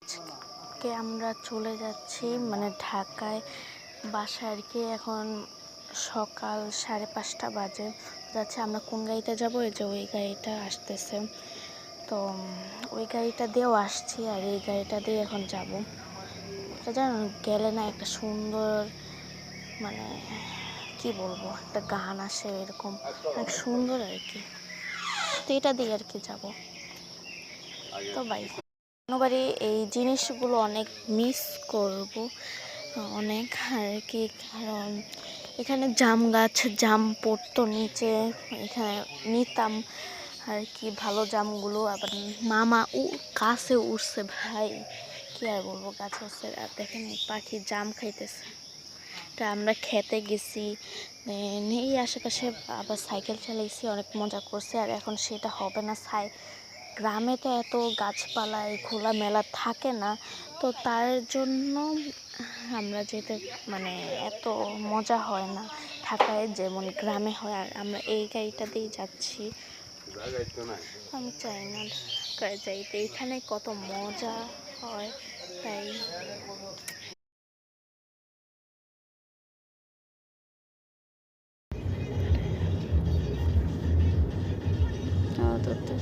আজকে আমরা চলে যাচ্ছি মানে ঢাকায় বাসায় আর কি। এখন সকাল 5:30 বাজে যাচ্ছে। আমরা কোন গাড়িতে যাব? এই যে ওই গাড়িটা আসতেছে, তো ওই গাড়িটা দিয়েও আসছি আর এই গাড়িটা দিয়ে এখন যাব। এটা জানো গেলে না একটা সুন্দর মানে কি বলবো, একটা গান আসে এরকম, অনেক সুন্দর আর কি। তো এটা দিয়ে আর কি যাব। তো বাই। বাড়ি এই জিনিসগুলো অনেক মিস করব অনেক আর কি, কারণ এখানে জাম গাছ, জাম পড়তো নিচে, এখানে নিতাম আর কি ভালো জামগুলো। আবার মামা গাছে উঠছে ভাই, কি আর বলবো, গাছে উঠছে। আর দেখেন পাখি জাম খাইতেছে। তা আমরা খেতে গেছি, এই আশেপাশে আবার সাইকেল চালাইছি, অনেক মজা করছে। আর এখন সেটা হবে না। গ্রামে তো এত গাছপালায় খোলামেলা থাকে না, তো তার জন্য আমরা যেতে মানে এত মজা হয় না ঢাকায় যেমন গ্রামে হয়। আর আমরা এই গাড়িটা দিয়েই যাচ্ছি। আমি চাই না ঢাকায় যাইতে, এখানে কত মজা হয় তাই। তো